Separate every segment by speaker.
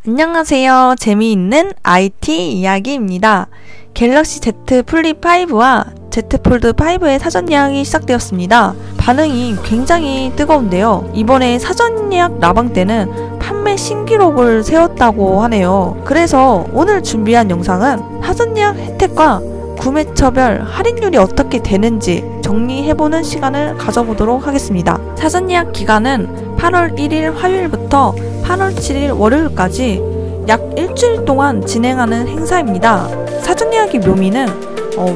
Speaker 1: 안녕하세요. 재미있는 IT 이야기입니다. 갤럭시 Z 플립 5와 Z 폴드 5의 사전 예약이 시작되었습니다. 반응이 굉장히 뜨거운데요. 이번에 사전 예약 라방 때는 판매 신기록을 세웠다고 하네요. 그래서 오늘 준비한 영상은 사전 예약 혜택과 구매처별 할인율이 어떻게 되는지 정리해보는 시간을 가져보도록 하겠습니다. 사전 예약 기간은 8월 1일 화요일부터 8월 7일 월요일까지 약 일주일 동안 진행하는 행사입니다. 사전 예약의 묘미는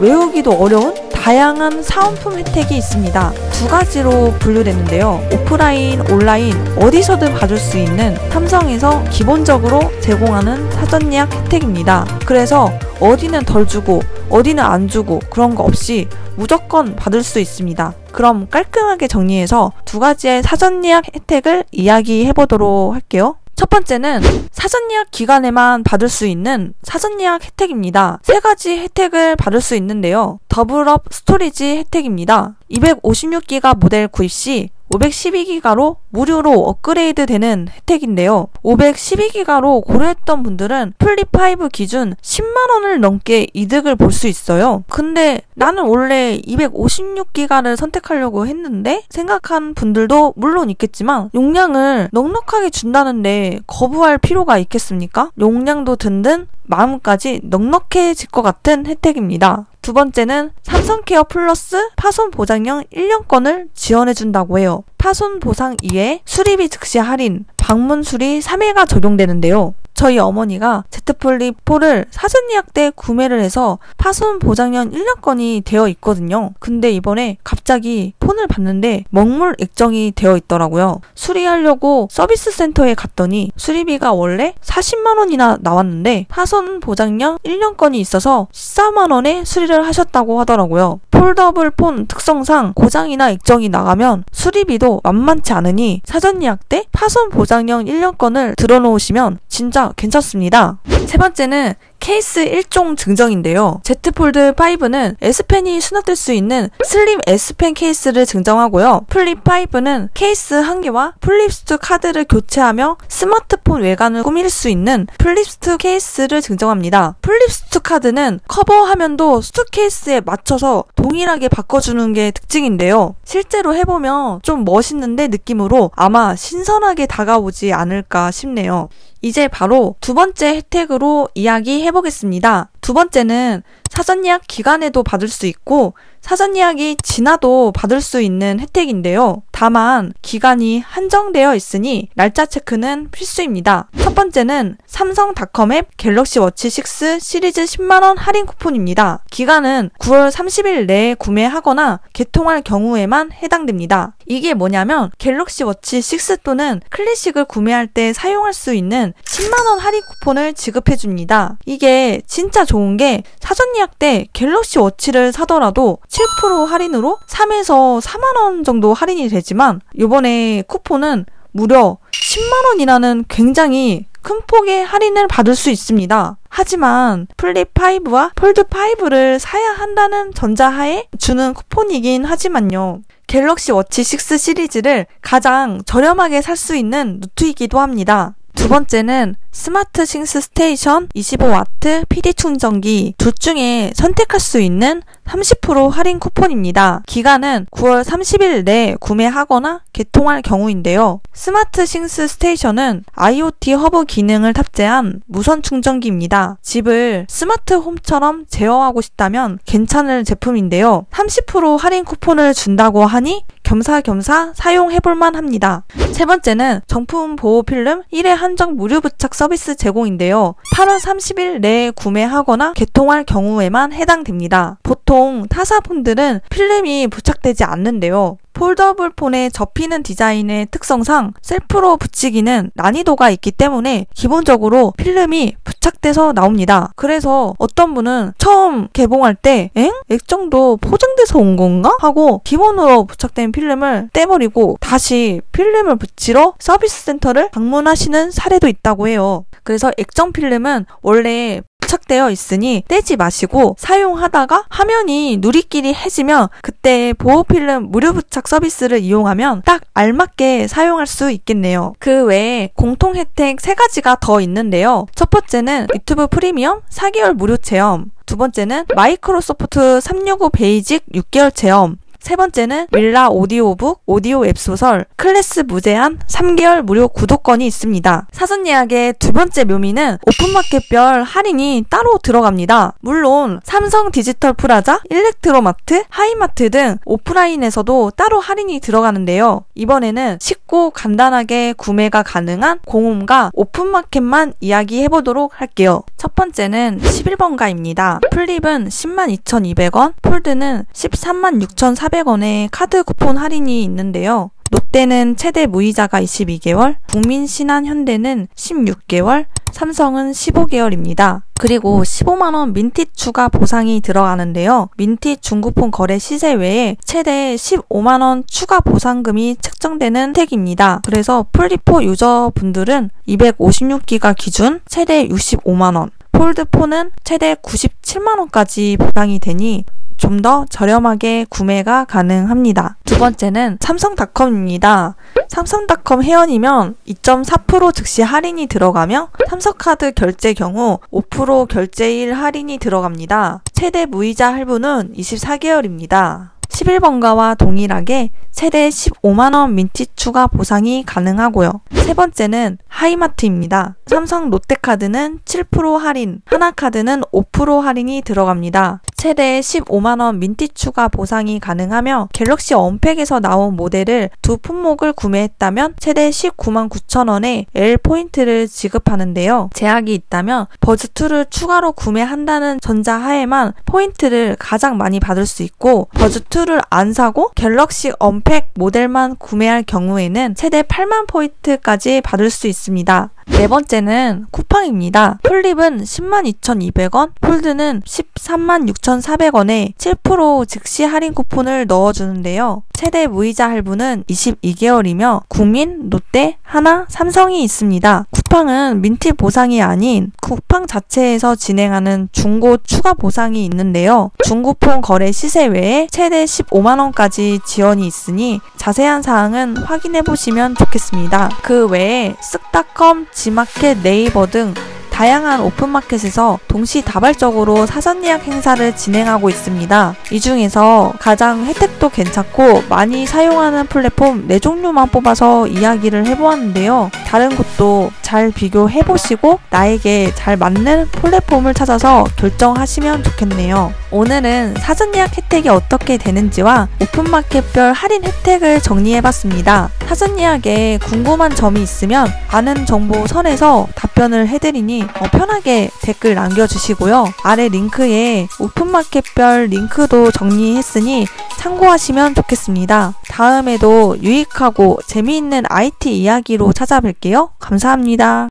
Speaker 1: 외우기도 어려운 다양한 사은품 혜택이 있습니다. 두 가지로 분류되는데요. 오프라인, 온라인 어디서든 받을 수 있는 삼성에서 기본적으로 제공하는 사전 예약 혜택입니다. 그래서 어디는 덜 주고 어디는 안 주고 그런 거 없이 무조건 받을 수 있습니다. 그럼 깔끔하게 정리해서 두 가지의 사전 예약 혜택을 이야기해 보도록 할게요. 첫 번째는 사전 예약 기간에만 받을 수 있는 사전 예약 혜택입니다. 세 가지 혜택을 받을 수 있는데요. 더블업 스토리지 혜택입니다. 256기가 모델 구입 시 512기가로 무료로 업그레이드 되는 혜택인데요. 512기가로 고려했던 분들은 플립5 기준 10만원을 넘게 이득을 볼 수 있어요. 근데 나는 원래 256기가를 선택하려고 했는데 생각한 분들도 물론 있겠지만 용량을 넉넉하게 준다는데 거부할 필요가 있겠습니까? 용량도 든든 마음까지 넉넉해질 것 같은 혜택입니다. 두 번째는 삼성케어 플러스 파손 보장형 1년권을 지원해준다고 해요. 파손 보상 이외에 수리비 즉시 할인, 방문 수리 3회가 적용되는데요. 저희 어머니가 Z 플립 4를 사전 예약 때 구매를 해서 파손 보장형 1년권이 되어 있거든요. 근데 이번에 갑자기 폰을 봤는데 먹물 액정이 되어 있더라고요. 수리하려고 서비스 센터에 갔더니 수리비가 원래 40만원이나 나왔는데 파손 보장형 1년권이 있어서 14만원에 수리를 하셨다고 하더라고요. 폴더블 폰 특성상 고장이나 액정이 나가면 수리비도 만만치 않으니 사전 예약 때 파손 보장형 1년권을 들어놓으시면 진짜 괜찮습니다. 세 번째는 케이스 1종 증정인데요. Z 폴드 5는 S펜이 수납될 수 있는 슬림 S펜 케이스를 증정하고요. 플립 5는 케이스 1개와 플립스트 카드를 교체하며 스마트폰 외관을 꾸밀 수 있는 플립스트 케이스를 증정합니다. 플립스트 카드는 커버 화면도 스투 케이스에 맞춰서 동일하게 바꿔주는 게 특징인데요. 실제로 해보면 좀 멋있는데 느낌으로 아마 신선하게 다가오지 않을까 싶네요. 이제 바로 두 번째 혜택으로 이야기해보겠습니다. 두 번째는 사전 예약 기간에도 받을 수 있고 사전 예약이 지나도 받을 수 있는 혜택인데요. 다만 기간이 한정되어 있으니 날짜 체크는 필수입니다. 첫 번째는 삼성닷컴 앱 갤럭시 워치 6 시리즈 10만원 할인 쿠폰입니다. 기간은 9월 30일 내에 구매하거나 개통할 경우에만 해당됩니다. 이게 뭐냐면 갤럭시 워치 6 또는 클래식을 구매할 때 사용할 수 있는 10만원 할인 쿠폰을 지급해줍니다. 이게 진짜 좋은 게 사전 예약 때 갤럭시 워치를 사더라도 7% 할인으로 3에서 4만원 정도 할인이 되지만 이번에 쿠폰은 무려 10만원이라는 굉장히 큰 폭의 할인을 받을 수 있습니다. 하지만 플립5와 폴드5를 사야 한다는 전자하에 주는 쿠폰이긴 하지만요. 갤럭시 워치 6 시리즈를 가장 저렴하게 살 수 있는 루트이기도 합니다. 두 번째는 스마트 싱스 스테이션 25W PD 충전기 둘 중에 선택할 수 있는 30% 할인 쿠폰입니다. 기간은 9월 30일 내에 구매하거나 개통할 경우인데요. 스마트 싱스 스테이션은 IoT 허브 기능을 탑재한 무선 충전기입니다. 집을 스마트 홈처럼 제어하고 싶다면 괜찮을 제품인데요. 30% 할인 쿠폰을 준다고 하니 겸사겸사 사용해볼만 합니다. 세 번째는 정품 보호 필름 1회 한정 무료 부착 서비스 제공인데요. 8월 30일 내에 구매하거나 개통할 경우에만 해당됩니다. 보통 타사폰들은 필름이 부착되지 않는데요. 폴더블 폰에 접히는 디자인의 특성상 셀프로 붙이기는 난이도가 있기 때문에 기본적으로 필름이 부착돼서 나옵니다. 그래서 어떤 분은 처음 개봉할 때 액정도 포장돼서 온 건가? 하고 기본으로 부착된 필름을 떼버리고 다시 필름을 붙이러 서비스 센터를 방문하시는 사례도 있다고 해요. 그래서 액정 필름은 원래 부착되어 있으니 떼지 마시고 사용하다가 화면이 누리끼리 해지면 그때 보호필름 무료 부착 서비스를 이용하면 딱 알맞게 사용할 수 있겠네요. 그 외에 공통 혜택 3가지가 더 있는데요. 첫 번째는 유튜브 프리미엄 4개월 무료 체험, 두 번째는 마이크로소프트 365 베이직 6개월 체험, 세 번째는 윌라 오디오북, 오디오 앱소설, 클래스 무제한 3개월 무료 구독권이 있습니다. 사전 예약의 두 번째 묘미는 오픈마켓별 할인이 따로 들어갑니다. 물론 삼성 디지털 프라자, 일렉트로마트, 하이마트 등 오프라인에서도 따로 할인이 들어가는데요. 이번에는 쉽고 간단하게 구매가 가능한 공홈과 오픈마켓만 이야기해보도록 할게요. 첫 번째는 11번가입니다. 플립은 102,200원, 폴드는 136,400원의 카드 쿠폰 할인이 있는데요. 롯데는 최대 무이자가 22개월, 국민신한현대는 16개월, 삼성은 15개월입니다. 그리고 15만원 민티 추가 보상이 들어가는데요. 민티 중고폰 거래 시세 외에 최대 15만원 추가 보상금이 책정되는 혜택입니다. 그래서 플립4 유저분들은 256기가 기준 최대 65만원, 폴드4는 최대 97만원까지 보상이 되니 좀 더 저렴하게 구매가 가능합니다. 두 번째는 삼성닷컴입니다. 삼성닷컴 회원이면 2.4% 즉시 할인이 들어가며 삼성카드 결제 경우 5% 결제일 할인이 들어갑니다. 최대 무이자 할부는 24개월입니다. 11번가와 동일하게 최대 15만원 민티 추가 보상이 가능하고요. 세 번째는 하이마트입니다. 삼성 롯데카드는 7% 할인, 하나카드는 5% 할인이 들어갑니다. 최대 15만원 민티 추가 보상이 가능하며 갤럭시 언팩에서 나온 모델을 두 품목을 구매했다면 최대 19만 9천원의 L포인트를 지급하는데요. 제약이 있다면 버즈2를 추가로 구매한다는 전자하에만 포인트를 가장 많이 받을 수 있고 버즈2를 안 사고 갤럭시 언팩 모델만 구매할 경우에는 최대 8만 포인트까지 받을 수 있습니다. 네 번째는 쿠팡입니다. 플립은 102,200원, 폴드는 136,400원에 7% 즉시 할인 쿠폰을 넣어주는데요. 최대 무이자 할부는 22개월이며 국민, 롯데, 하나, 삼성이 있습니다. 쿠팡은 민티 보상이 아닌 쿠팡 자체에서 진행하는 중고 추가 보상이 있는데요. 중고폰 거래 시세 외에 최대 15만원까지 지원이 있으니 자세한 사항은 확인해보시면 좋겠습니다. 그 외에 쓱닷컴, 지마켓, 네이버 등 다양한 오픈마켓에서 동시다발적으로 사전 예약 행사를 진행하고 있습니다. 이 중에서 가장 혜택도 괜찮고 많이 사용하는 플랫폼 4종류만 뽑아서 이야기를 해보았는데요. 다른 곳도 잘 비교해보시고 나에게 잘 맞는 플랫폼을 찾아서 결정하시면 좋겠네요. 오늘은 사전 예약 혜택이 어떻게 되는지와 오픈마켓별 할인 혜택을 정리해봤습니다. 사전 예약에 궁금한 점이 있으면 아는 정보 선에서 답변을 해드리니 편하게 댓글 남겨주시고요. 아래 링크에 오픈마켓별 링크도 정리했으니 참고하시면 좋겠습니다. 다음에도 유익하고 재미있는 IT 이야기로 찾아뵐게요. 감사합니다.